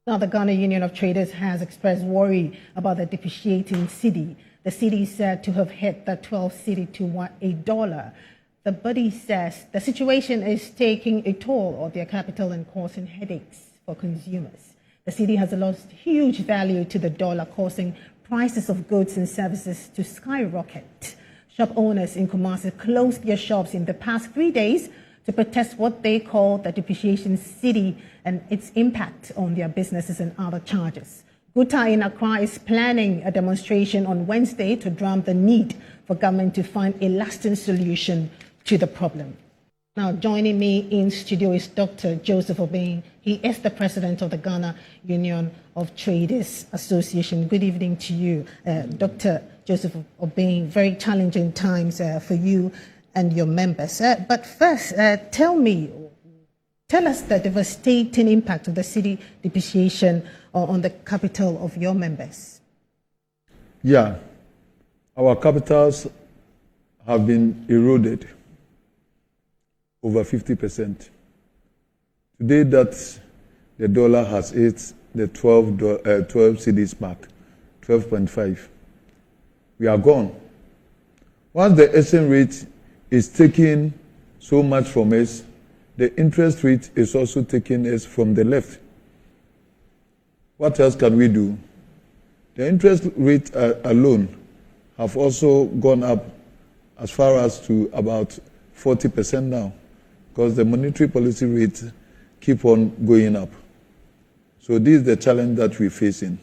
Now, the Ghana Union of Traders has expressed worry about the depreciating cedi. The cedi is said to have hit the 12 cedi to $1. The body says the situation is taking a toll on their capital and causing headaches for consumers. The cedi has lost huge value to the dollar, causing prices of goods and services to skyrocket. Shop owners in Kumasi closed their shops in the past 3 days to protest what they call the depreciation cedi and its impact on their businesses and other charges. GUTA in Accra is planning a demonstration on Wednesday to drum the need for government to find a lasting solution to the problem. Now, joining me in studio is Dr. Joseph Obeng. He is the president of the Ghana Union of Traders Association. Good evening to you, Dr. Joseph Obeng. Very challenging times for you and your members. But first, tell us the devastating impact of the cedi depreciation on the capital of your members. Yeah, our capitals have been eroded over 50%. Today, that the dollar has hit the 12 cedis mark, 12.5. We are gone. Once the exchange rate is taking so much from us, the interest rate is also taking us from the left. What else can we do? The interest rate alone have also gone up as far as to about 40% now, because the monetary policy rates keep on going up. So this is the challenge that we're facing.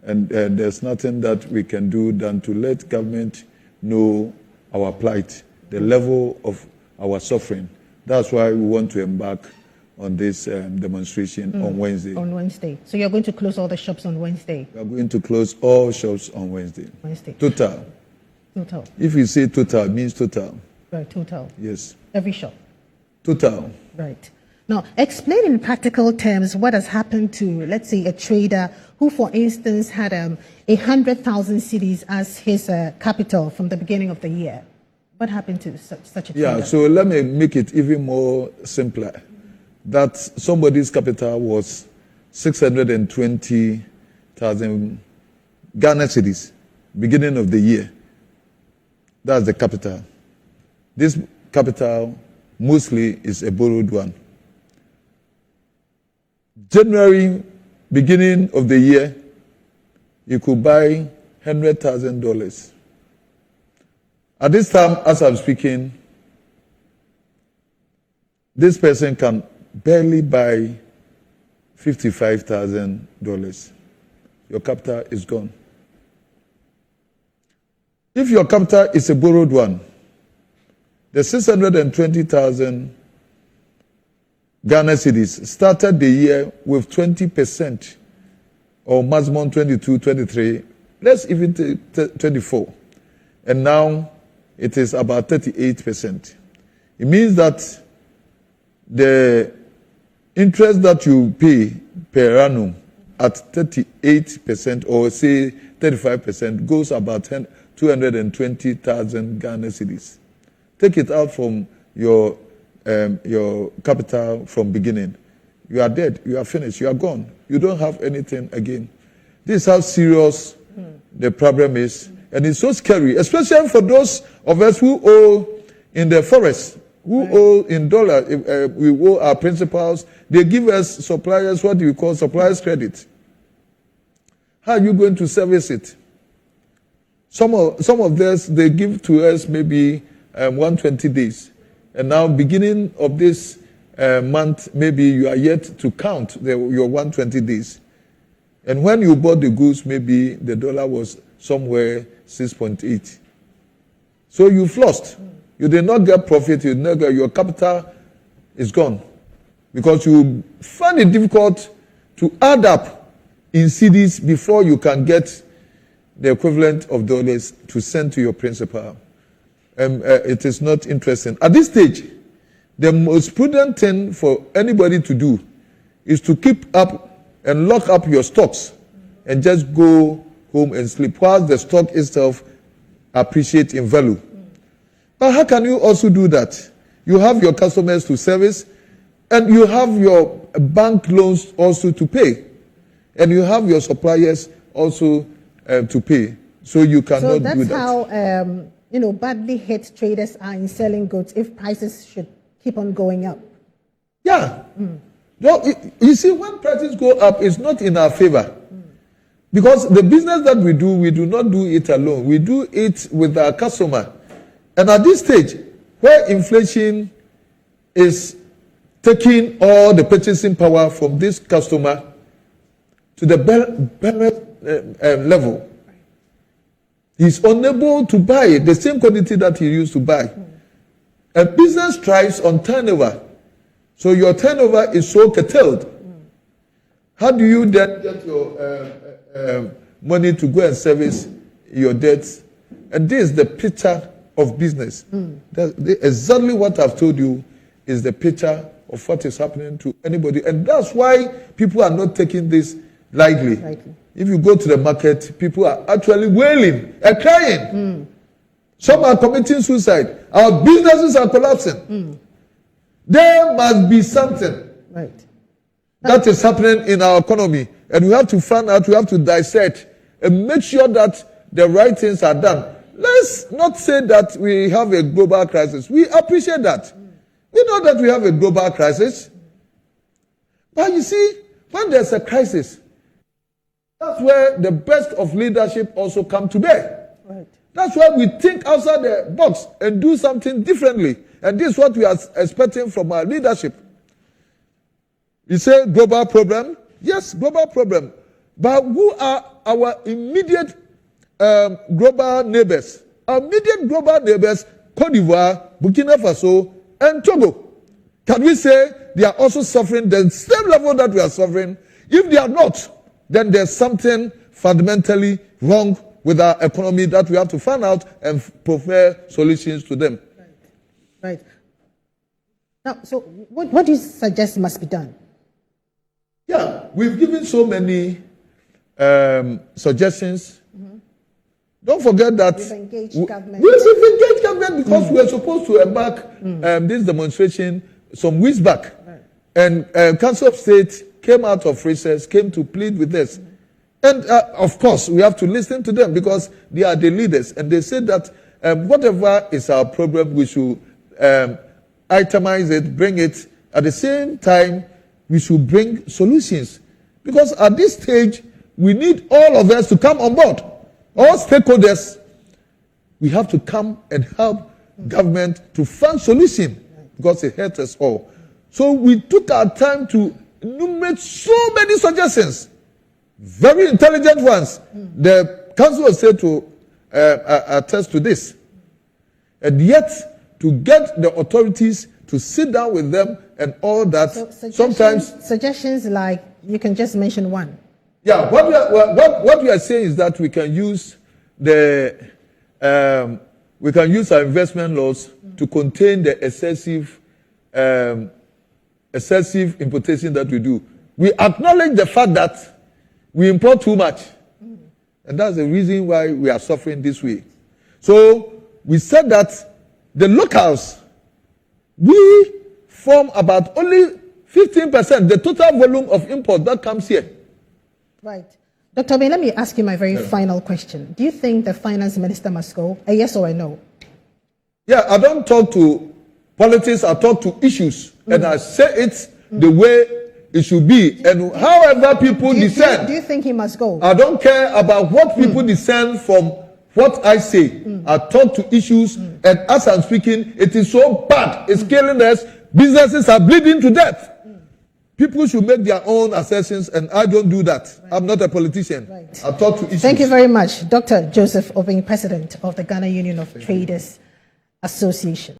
And there's nothing that we can do than to let government know our plight, the level of our suffering. That's why we want to embark on this demonstration on Wednesday. On Wednesday. So you're going to close all the shops on Wednesday? We are going to close all shops on Wednesday. Total. If you say total, it means total. Right, total. Yes. Every shop. Total. Right. Now, explain in practical terms what has happened to, let's say, a trader who, for instance, had 100,000 cedis as his capital from the beginning of the year. What happened to such a trader? Yeah, so let me make it even more simpler. That somebody's capital was 620,000 Ghana cedis, beginning of the year. That's the capital. This capital mostly is a borrowed one. January, beginning of the year, you could buy $100,000. At this time, as I'm speaking, this person can barely buy $55,000. Your capital is gone. If your capital is a borrowed one, the 620,000 Ghana cedis started the year with 20% or maximum 22, 23, let's even take 24. And now it is about 38%. It means that the interest that you pay per annum at 38% or say 35% goes about 220,000 Ghana cedis. Take it out from your capital from beginning. You are dead. You are finished. You are gone. You don't have anything again. This is how serious the problem is. And it's so scary, especially for those of us who owe in the forest, who owe in dollar. We owe our principals. They give us suppliers, what do we call suppliers credit. How are you going to service it? Some of this, they give to us maybe 120 days. And now, beginning of this month, maybe you are yet to count your 120 days. And when you bought the goods, maybe the dollar was somewhere 6.8. So you've lost. You did not get profit. Your capital is gone. Because you find it difficult to add up in cedis before you can get the equivalent of dollars to send to your principal. It is not interesting. At this stage, the most prudent thing for anybody to do is to keep up and lock up your stocks and just go home and sleep while the stock itself appreciates in value. But how can you also do that? You have your customers to service and you have your bank loans also to pay. and you have your suppliers also to pay. So you cannot So do that's that. how badly hit traders are in selling goods if prices should keep on going up. Yeah. No, you see, when prices go up, it's not in our favor. Because the business that we do not do it alone. We do it with our customer. And at this stage, where inflation is taking all the purchasing power from this customer to the level, he's unable to buy the same quantity that he used to buy. A business thrives on turnover. So your turnover is so curtailed. How do you then get your money to go and service your debts? And this is the picture of business. Exactly what I've told you is the picture of what is happening to anybody. And that's why people are not taking this lightly. If you go to the market, people are actually wailing and crying. Some are committing suicide. Our businesses are collapsing. There must be something that is happening in our economy. And we have to find out, we have to dissect and make sure that the right things are done. Let's not say that we have a global crisis. We appreciate that. We know that we have a global crisis. But you see, when there's a crisis, that's where the best of leadership also come to bear. That's why we think outside the box and do something differently. And this is what we are expecting from our leadership. You say global problem? Yes, global problem. But who are our immediate global neighbors? Our immediate global neighbors, Cote d'Ivoire, Burkina Faso, and Togo. Can we say they are also suffering the same level that we are suffering? If they are not, then there's something fundamentally wrong with our economy that we have to find out and provide solutions to them. Right. Now, so what do you suggest must be done? Yeah, we've given so many suggestions. Don't forget that We've engaged government. We've engaged government because we were supposed to embark this demonstration some weeks back. And Council of State came out of recess, came to plead with us. And of course, we have to listen to them because they are the leaders. And they said that whatever is our problem, we should itemize it, bring it. At the same time, we should bring solutions. Because at this stage, we need all of us to come on board. All stakeholders, we have to come and help government to find solution because it hurts us all. So we took our time to enumerate so many suggestions, very intelligent ones. The Council of State to attest to this. And yet, to get the authorities to sit down with them and all that, So sometimes... Suggestions like, you can just mention one. Yeah, what we are saying is that we can use our investment laws to contain the excessive importation that we do. We acknowledge the fact that we import too much, and that's the reason why we are suffering this way. So we said that the locals, we form about only 15%, the total volume of import that comes here. Right. Dr. May, let me ask you my very final question. Do you think the finance minister must go? A yes or a no? Yeah, I don't talk to politics, I talk to issues. And I say it the way it should be. And however people descend. Do you think he must go? I don't care about what people descend from what I say. I talk to issues. And as I'm speaking, it is so bad. It's killing us. Businesses are bleeding to death. People should make their own assessments, and I don't do that. I'm not a politician. I talk to issues. Thank you very much, Dr. Joseph Obeng, President of the Ghana Union of Traders Association.